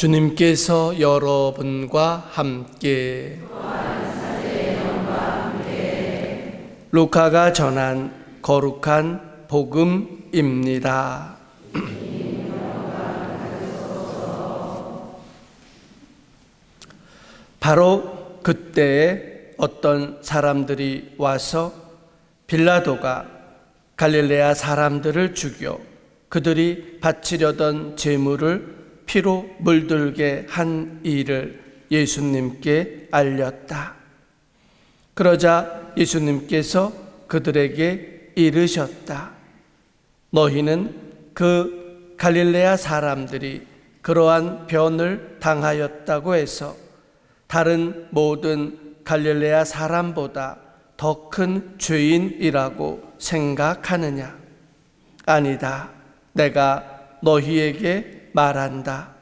주님께서 여러분과 함께 루카가 전한 거룩한 복음입니다. 바로 그때에 어떤 사람들이 와서 빌라도가 갈릴레아 사람들을 죽여 그들이 바치려던 제물을 피로 물들게 한 일을 예수님께 알렸다. 그러자 예수님께서 그들에게 이르셨다. 너희는 그 갈릴레아 사람들이 그러한 변을 당하였다고 해서 다른 모든 갈릴레아 사람보다 더 큰 죄인이라고 생각하느냐? 아니다. 내가 너희에게 말한다.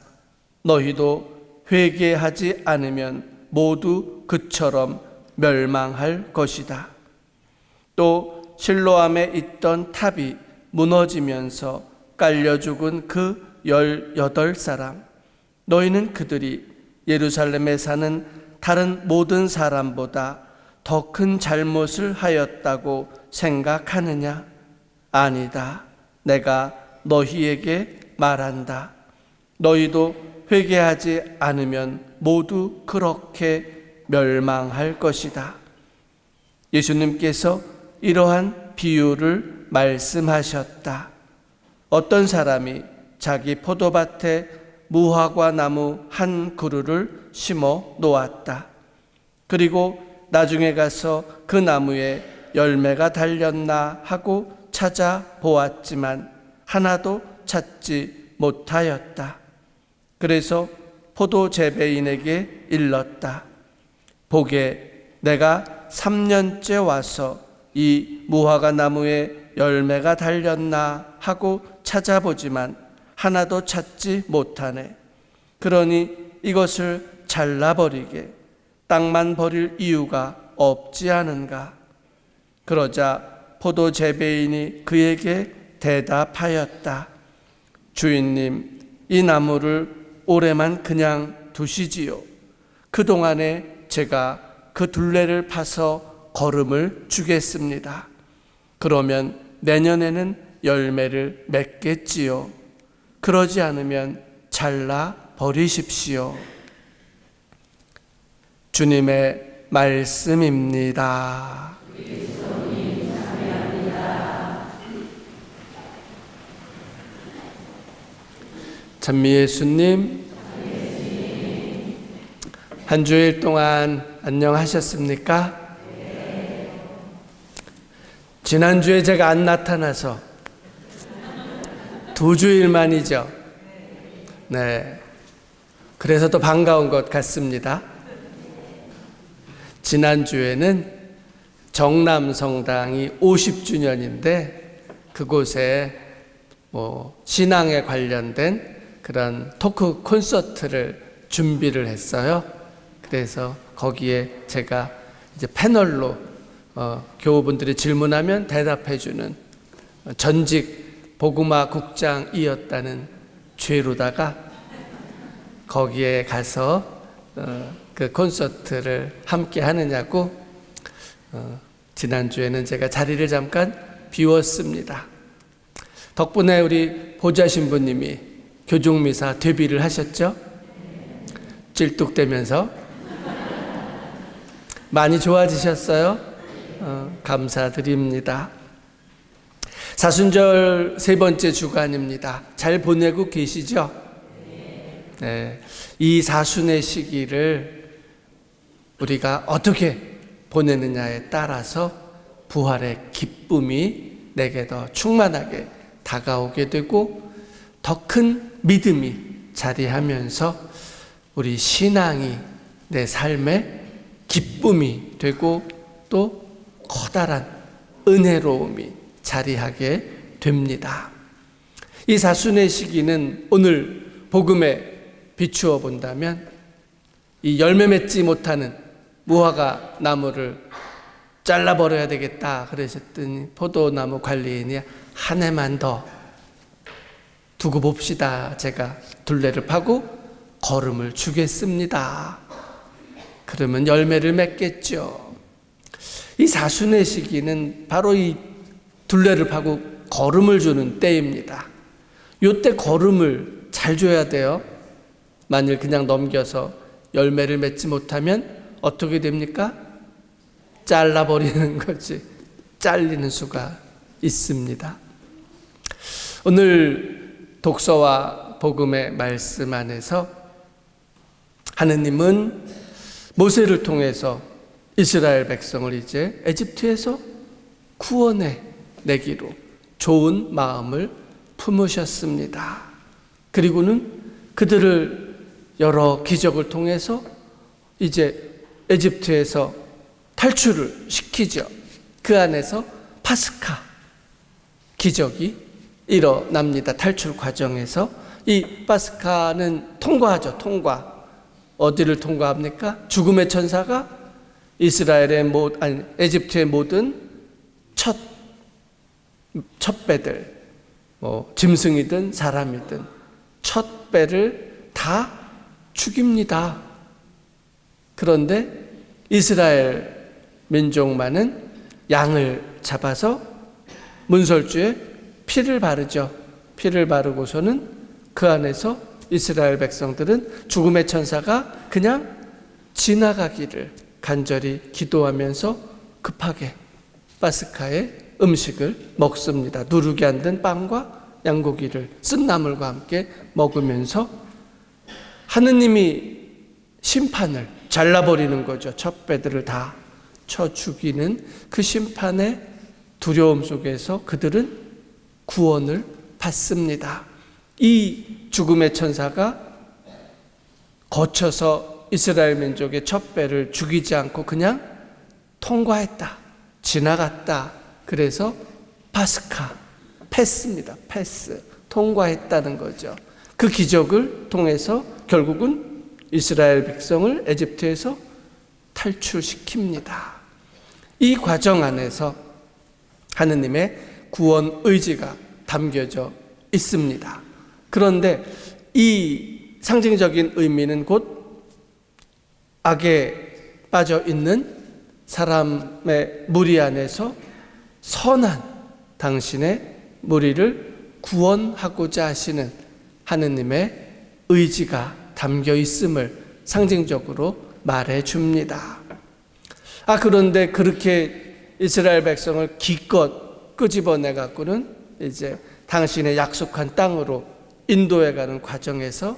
너희도 회개하지 않으면 모두 그처럼 멸망할 것이다. 또 실로암에 있던 탑이 무너지면서 깔려 죽은 그 18사람, 너희는 그들이 예루살렘에 사는 다른 모든 사람보다 더 큰 잘못을 하였다고 생각하느냐? 아니다. 내가 너희에게 말한다. 너희도 회개하지 않으면 모두 그렇게 멸망할 것이다. 예수님께서 이러한 비유를 말씀하셨다. 어떤 사람이 자기 포도밭에 무화과 나무 한 그루를 심어 놓았다. 그리고 나중에 가서 그 나무에 열매가 달렸나 하고 찾아보았지만 하나도 찾지 못하였다. 그래서 포도 재배인에게 일렀다. 보게, 내가 3년째 와서 이 무화과 나무에 열매가 달렸나 하고 찾아보지만 하나도 찾지 못하네. 그러니 이것을 잘라버리게, 땅만 버릴 이유가 없지 않은가? 그러자 포도 재배인이 그에게 대답하였다. 주인님, 이 나무를 올해만 그냥 두시지요. 그동안에 제가 그 둘레를 파서 거름을 주겠습니다. 그러면 내년에는 열매를 맺겠지요. 그러지 않으면 잘라 버리십시오. 주님의 말씀입니다. 찬미 예수님, 한 주일 동안 안녕하셨습니까? 지난주에 제가 안 나타나서 2주일 만이죠. 네. 그래서 더 반가운 것 같습니다. 지난주에는 정남성당이 50주년인데 그곳에 신앙에 관련된 그런 토크 콘서트를 준비를 했어요. 그래서 거기에 제가 이제 패널로 교우분들이 질문하면 대답해주는 전직 복음화 국장이었다는 죄로다가 거기에 가서 그 콘서트를 함께 하느냐고 지난주에는 제가 자리를 잠깐 비웠습니다. 덕분에 우리 보좌 신부님이 교종미사 데뷔를 하셨죠? 찔뚝대면서 많이 좋아지셨어요? 감사드립니다. 사순절 3번째 주간입니다. 잘 보내고 계시죠? 네. 이 사순의 시기를 우리가 어떻게 보내느냐에 따라서 부활의 기쁨이 내게 더 충만하게 다가오게 되고 더 큰 믿음이 자리하면서 우리 신앙이 내 삶의 기쁨이 되고 또 커다란 은혜로움이 자리하게 됩니다. 이 사순의 시기는 오늘 복음에 비추어 본다면 이 열매 맺지 못하는 무화과 나무를 잘라버려야 되겠다 그러셨더니 포도나무 관리인이 한 해만 더 두고 봅시다. 제가 둘레를 파고 거름을 주겠습니다. 그러면 열매를 맺겠죠. 이 사순의 시기는 바로 이 둘레를 파고 거름을 주는 때입니다. 이때 거름을 잘 줘야 돼요. 만일 그냥 넘겨서 열매를 맺지 못하면 어떻게 됩니까? 잘라버리는 거지. 잘리는 수가 있습니다. 오늘 독서와 복음의 말씀 안에서 하느님은 모세를 통해서 이스라엘 백성을 이제 에집트에서 구원해 내기로 좋은 마음을 품으셨습니다. 그리고는 그들을 여러 기적을 통해서 이제 에집트에서 탈출을 시키죠. 그 안에서 파스카 기적이 일어납니다. 탈출 과정에서 이 파스카는 통과하죠. 어디를 통과합니까? 죽음의 천사가 에집트의 모든 첫 배들, 짐승이든 사람이든 첫 배를 다 죽입니다. 그런데 이스라엘 민족만은 양을 잡아서 문설주에 피를 바르죠. 피를 바르고서는 그 안에서 이스라엘 백성들은 죽음의 천사가 그냥 지나가기를 간절히 기도하면서 급하게 파스카의 음식을 먹습니다. 누룩이 안 든 빵과 양고기를 쓴 나물과 함께 먹으면서 하느님이 심판을 잘라버리는 거죠. 첫 배들을 다 쳐 죽이는 그 심판의 두려움 속에서 그들은 구원을 받습니다. 이 죽음의 천사가 거쳐서 이스라엘 민족의 첫 배를 죽이지 않고 그냥 통과했다. 지나갔다. 그래서 파스카, 패스입니다. 패스. 통과했다는 거죠. 그 기적을 통해서 결국은 이스라엘 백성을 에집트에서 탈출시킵니다. 이 과정 안에서 하느님의 구원 의지가 담겨져 있습니다. 그런데 이 상징적인 의미는 곧 악에 빠져 있는 사람의 무리 안에서 선한 당신의 무리를 구원하고자 하시는 하느님의 의지가 담겨 있음을 상징적으로 말해 줍니다. 그런데 그렇게 이스라엘 백성을 기껏 끄집어내 갖고는 이제 당신의 약속한 땅으로 인도해 가는 과정에서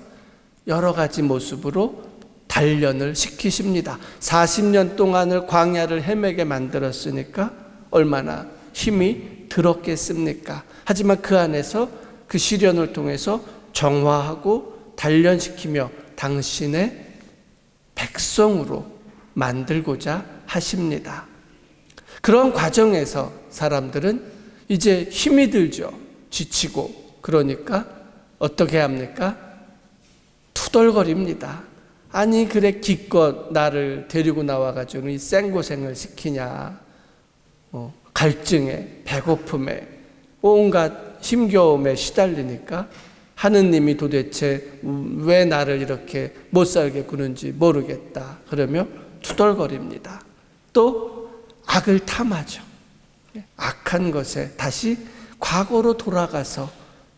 여러 가지 모습으로 단련을 시키십니다. 40년 동안을 광야를 헤매게 만들었으니까 얼마나 힘이 들었겠습니까? 하지만 그 안에서 그 시련을 통해서 정화하고 단련시키며 당신의 백성으로 만들고자 하십니다. 그런 과정에서 사람들은 이제 힘이 들죠. 지치고. 그러니까 어떻게 합니까? 투덜거립니다. 아니 그래 기껏 나를 데리고 나와가지고 이 생고생을 시키냐. 갈증에 배고픔에 온갖 힘겨움에 시달리니까 하느님이 도대체 왜 나를 이렇게 못 살게 구는지 모르겠다. 그러며 투덜거립니다. 또 악을 탐하죠. 악한 것에 다시 과거로 돌아가서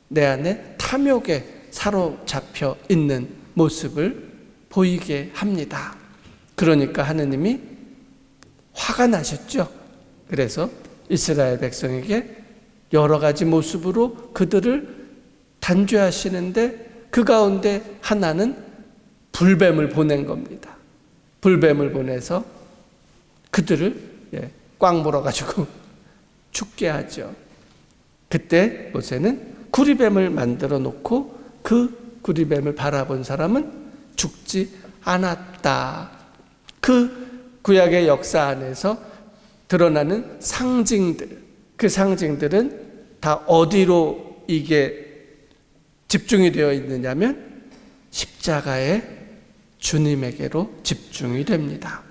내 안에 탐욕에 사로잡혀 있는 모습을 보이게 합니다. 그러니까 하느님이 화가 나셨죠. 그래서 이스라엘 백성에게 여러 가지 모습으로 그들을 단죄하시는데 그 가운데 하나는 불뱀을 보낸 겁니다. 불뱀을 보내서 그들을 꽉 물어가지고 죽게 하죠. 그때 모세는 구리뱀을 만들어 놓고 그 구리뱀을 바라본 사람은 죽지 않았다. 그 구약의 역사 안에서 드러나는 상징들, 그 상징들은 다 어디로 이게 집중이 되어 있느냐면 십자가의 주님에게로 집중이 됩니다.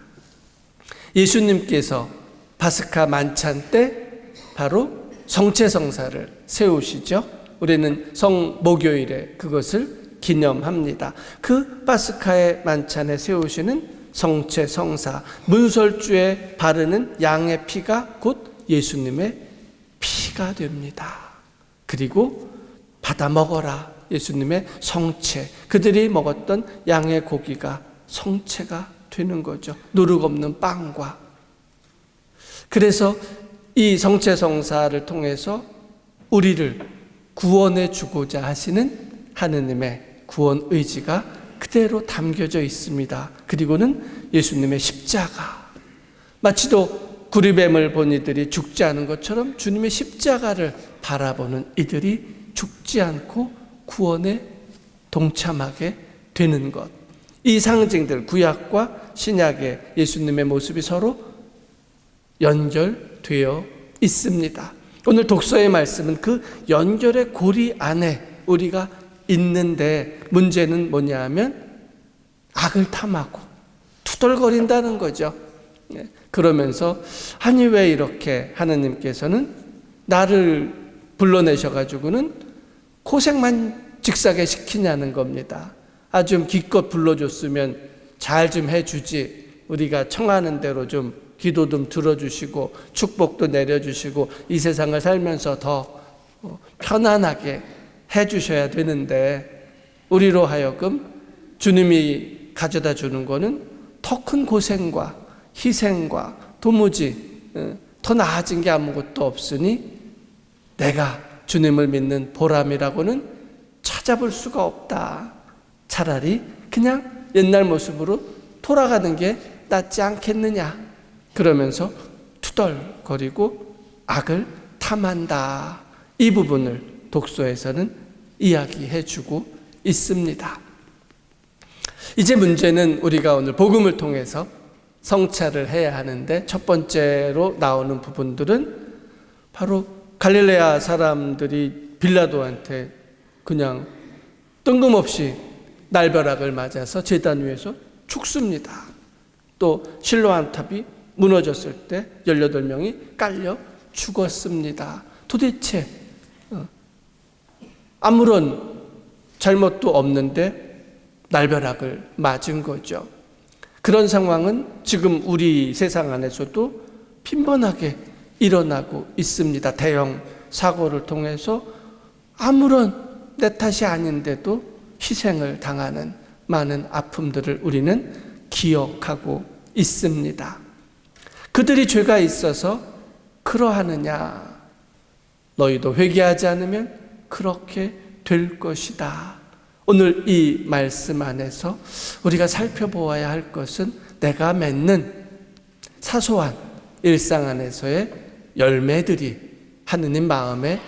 예수님께서 파스카 만찬 때 바로 성체성사를 세우시죠. 우리는 성목요일에 그것을 기념합니다. 그 파스카의 만찬에 세우시는 성체 성사, 문설주에 바르는 양의 피가 곧 예수님의 피가 됩니다. 그리고 받아 먹어라. 예수님의 성체, 그들이 먹었던 양의 고기가 성체가 되는 거죠. 누룩 없는 빵과. 그래서 이 성체 성사를 통해서 우리를 구원해 주고자 하시는 하느님의 구원 의지가 그대로 담겨져 있습니다. 그리고는 예수님의 십자가, 마치도 구리뱀을 본 이들이 죽지 않은 것처럼 주님의 십자가를 바라보는 이들이 죽지 않고 구원에 동참하게 되는 것. 이 상징들, 구약과 신약의 예수님의 모습이 서로 연결되어 있습니다. 오늘 독서의 말씀은 그 연결의 고리 안에 우리가 있는데, 문제는 뭐냐 하면 악을 탐하고 투덜거린다는 거죠. 그러면서 아니 왜 이렇게 하느님께서는 나를 불러내셔가지고는 고생만 직사게 시키냐는 겁니다. 좀 기껏 불러줬으면 잘 좀 해주지, 우리가 청하는 대로 좀 기도 좀 들어주시고 축복도 내려주시고 이 세상을 살면서 더 편안하게 해주셔야 되는데, 우리로 하여금 주님이 가져다 주는 거는 더 큰 고생과 희생과 도무지 더 나아진 게 아무것도 없으니 내가 주님을 믿는 보람이라고는 찾아볼 수가 없다. 차라리 그냥 옛날 모습으로 돌아가는 게 낫지 않겠느냐. 그러면서 투덜거리고 악을 탐한다. 이 부분을 독서에서는 이야기해 주고 있습니다. 이제 문제는 우리가 오늘 복음을 통해서 성찰을 해야 하는데, 첫 번째로 나오는 부분들은 바로 갈릴레아 사람들이 빌라도한테 그냥 뜬금없이 날벼락을 맞아서 제단 위에서 죽습니다. 또 실로암 탑이 무너졌을 때 18명이 깔려 죽었습니다. 도대체 아무런 잘못도 없는데 날벼락을 맞은 거죠. 그런 상황은 지금 우리 세상 안에서도 빈번하게 일어나고 있습니다. 대형 사고를 통해서 아무런 내 탓이 아닌데도 희생을 당하는 많은 아픔들을 우리는 기억하고 있습니다. 그들이 죄가 있어서 그러하느냐? 너희도 회개하지 않으면 그렇게 될 것이다. 오늘 이 말씀 안에서 우리가 살펴보아야 할 것은 내가 맺는 사소한 일상 안에서의 열매들이 하느님 마음에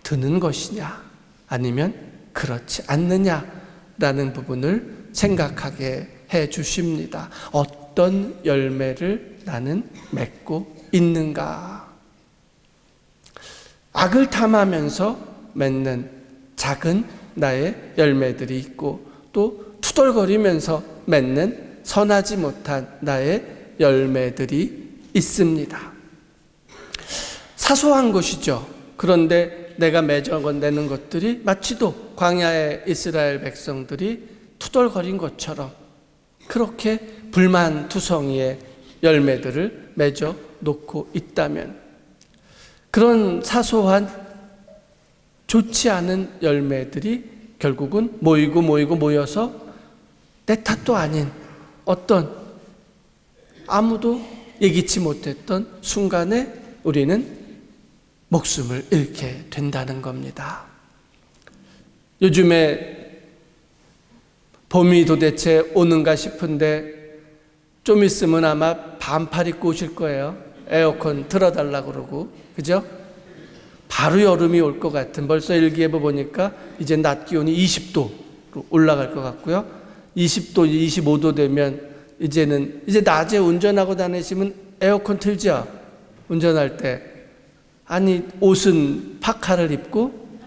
드는 것이냐, 아니면 그렇지 않느냐라는 부분을 생각하게 해 주십니다. 어떤 열매를 나는 맺고 있는가? 악을 탐하면서 맺는 작은 나의 열매들이 있고, 또 투덜거리면서 맺는 선하지 못한 나의 열매들이 있습니다. 사소한 것이죠. 그런데 내가 맺어내는 것들이 마치도 광야의 이스라엘 백성들이 투덜거린 것처럼 그렇게 불만투성이의 열매들을 맺어 놓고 있다면, 그런 사소한 좋지 않은 열매들이 결국은 모여서 내 탓도 아닌 어떤 아무도 예기치 못했던 순간에 우리는 목숨을 잃게 된다는 겁니다. 요즘에 봄이 도대체 오는가 싶은데 좀 있으면 아마 반팔 입고 오실 거예요. 에어컨 틀어달라고 그러고, 그죠? 바로 여름이 올 것 같은, 벌써 일기예보 보니까 이제 낮 기온이 20도로 올라갈 것 같고요. 20도, 25도 되면 이제 낮에 운전하고 다니시면 에어컨 틀죠? 운전할 때. 아니, 옷은 파카를 입고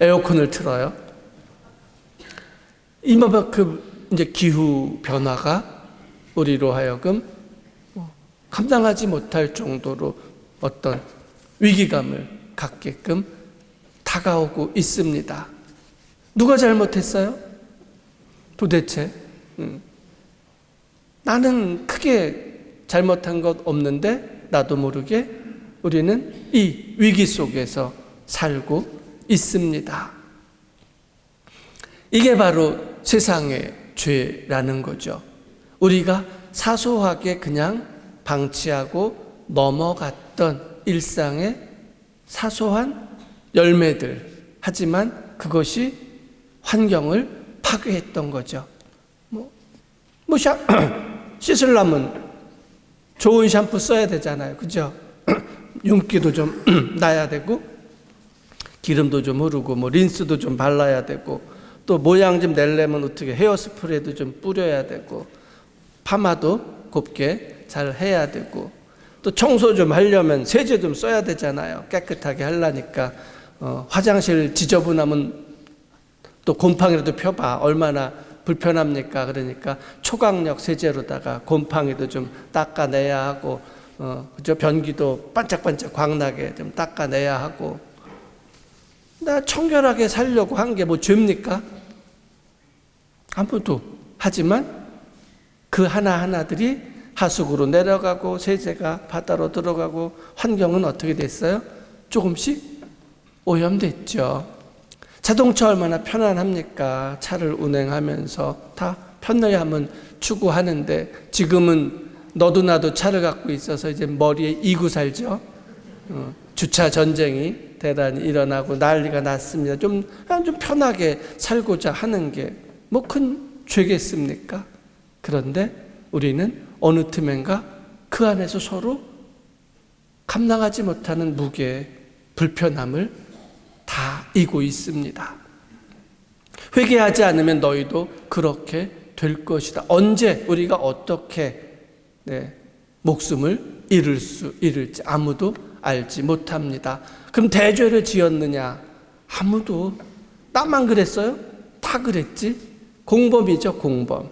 에어컨을 틀어요. 이만큼 이제 기후 변화가 우리로 하여금 감당하지 못할 정도로 어떤 위기감을 갖게끔 다가오고 있습니다. 누가 잘못했어요? 도대체 나는 크게 잘못한 것 없는데 나도 모르게 우리는 이 위기 속에서 살고 있습니다. 이게 바로 세상의 죄라는 거죠. 우리가 사소하게 그냥 방치하고 넘어갔던 일상의 사소한 열매들, 하지만 그것이 환경을 파괴했던 거죠. 씻으려면 좋은 샴푸 써야 되잖아요. 그죠? 윤기도 좀 나야 되고, 기름도 좀 흐르고, 린스도 좀 발라야 되고, 또 모양 좀 내려면 어떻게 헤어스프레이도 좀 뿌려야 되고, 파마도 곱게 잘 해야 되고, 또 청소 좀 하려면 세제 좀 써야 되잖아요. 깨끗하게 하려니까. 화장실 지저분하면 또 곰팡이라도 펴봐. 얼마나 불편합니까? 그러니까 초강력 세제로다가 곰팡이도 좀 닦아내야 하고, 그죠? 변기도 반짝반짝 광나게 좀 닦아내야 하고. 나 청결하게 살려고 한 게 뭐 죄입니까? 아무도. 하지만 그 하나하나들이 하수구로 내려가고 세제가 바다로 들어가고 환경은 어떻게 됐어요? 조금씩 오염됐죠. 자동차 얼마나 편안합니까? 차를 운행하면서 다 편리함은 추구하는데 지금은 너도 나도 차를 갖고 있어서 이제 머리에 이고 살죠. 주차 전쟁이 대란이 일어나고 난리가 났습니다. 좀 편하게 살고자 하는 게 뭐 큰 죄겠습니까? 그런데 우리는 어느 틈엔가 그 안에서 서로 감당하지 못하는 무게, 불편함을 다 이고 있습니다. 회개하지 않으면 너희도 그렇게 될 것이다. 언제 우리가 어떻게 목숨을 잃을지 아무도 알지 못합니다. 그럼 대죄를 지었느냐? 아무도. 나만 그랬어요? 다 그랬지. 공범이죠, 공범.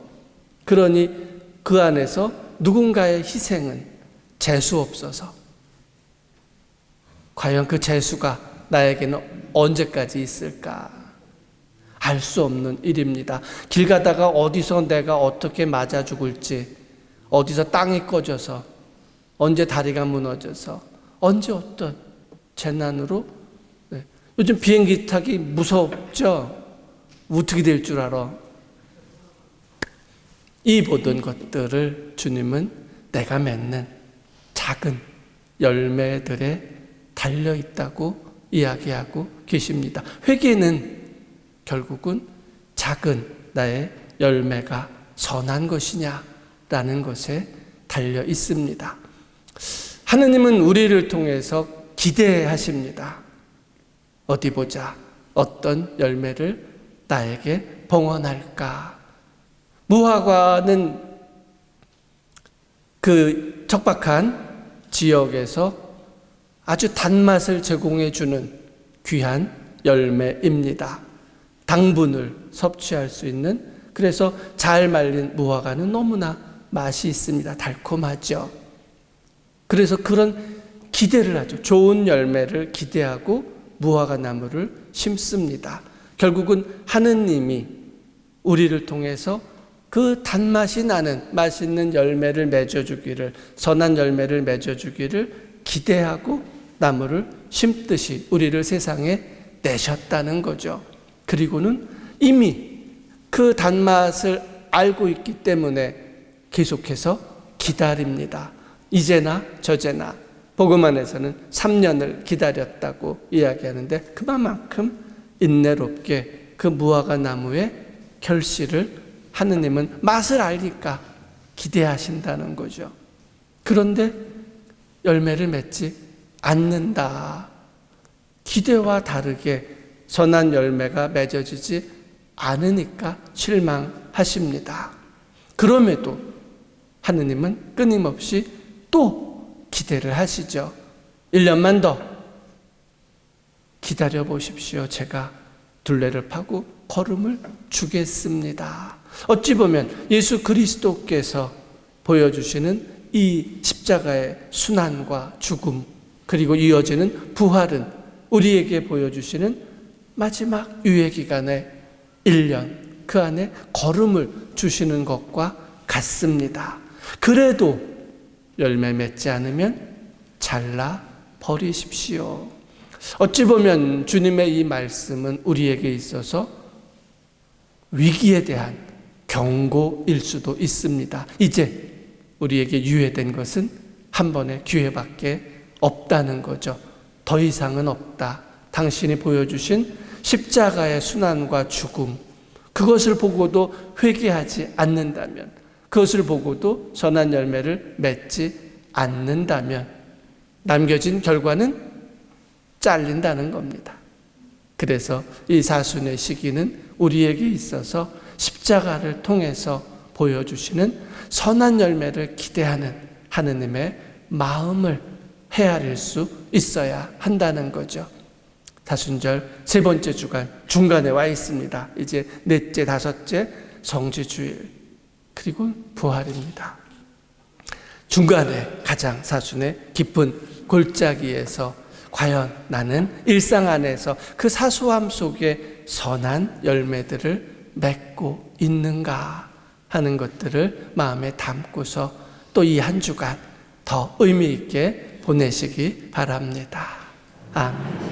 그러니 그 안에서 누군가의 희생은 재수 없어서 과연 그 재수가 나에게는 언제까지 있을까? 알 수 없는 일입니다. 길 가다가 어디서 내가 어떻게 맞아 죽을지, 어디서 땅이 꺼져서, 언제 다리가 무너져서, 언제 어떤 재난으로. 요즘 비행기 타기 무섭죠? 어떻게 될 줄 알아? 이 모든 것들을 주님은 내가 맺는 작은 열매들에 달려있다고 이야기하고 계십니다. 회개는 결국은 작은 나의 열매가 선한 것이냐라는 것에 달려 있습니다. 하느님은 우리를 통해서 기대하십니다. 어디 보자. 어떤 열매를 나에게 봉헌할까? 무화과는 그 척박한 지역에서 아주 단맛을 제공해 주는 귀한 열매입니다. 당분을 섭취할 수 있는, 그래서 잘 말린 무화과는 너무나 맛이 있습니다. 달콤하죠. 그래서 그런 기대를 하죠. 좋은 열매를 기대하고 무화과 나무를 심습니다. 결국은 하느님이 우리를 통해서 그 단맛이 나는 맛있는 열매를 맺어주기를, 선한 열매를 맺어주기를 기대하고 나무를 심듯이 우리를 세상에 내셨다는 거죠. 그리고는 이미 그 단맛을 알고 있기 때문에 계속해서 기다립니다. 이제나 저제나. 복음 안에서는 3년을 기다렸다고 이야기하는데 그만큼 인내롭게 그 무화과 나무의 결실을 하느님은 맛을 알니까 기대하신다는 거죠. 그런데 열매를 맺지 않는다. 기대와 다르게 선한 열매가 맺어지지 않으니까 실망하십니다. 그럼에도 하느님은 끊임없이 또 기대를 하시죠. 1년만 더 기다려 보십시오. 제가 둘레를 파고 걸음을 주겠습니다. 어찌 보면 예수 그리스도께서 보여주시는 이 십자가의 순환과 죽음, 그리고 이어지는 부활은 우리에게 보여주시는 마지막 유예 기간의 1년 그 안에 걸음을 주시는 것과 같습니다. 그래도 열매 맺지 않으면 잘라 버리십시오. 어찌 보면 주님의 이 말씀은 우리에게 있어서 위기에 대한 경고일 수도 있습니다. 이제 우리에게 유예된 것은 한 번의 기회밖에 없다는 거죠. 더 이상은 없다. 당신이 보여주신 십자가의 순환과 죽음, 그것을 보고도 회개하지 않는다면, 그것을 보고도 선한 열매를 맺지 않는다면 남겨진 결과는 잘린다는 겁니다. 그래서 이 사순의 시기는 우리에게 있어서 십자가를 통해서 보여주시는 선한 열매를 기대하는 하느님의 마음을 헤아릴 수 있어야 한다는 거죠. 사순절 세 번째 주간 중간에 와 있습니다. 이제 넷째, 다섯째 성지주일, 그리고 부활입니다. 중간에 가장 사순의 깊은 골짜기에서 과연 나는 일상 안에서 그 사소함 속에 선한 열매들을 맺고 있는가 하는 것들을 마음에 담고서 또 이 한 주간 더 의미 있게 보내시기 바랍니다. 아멘.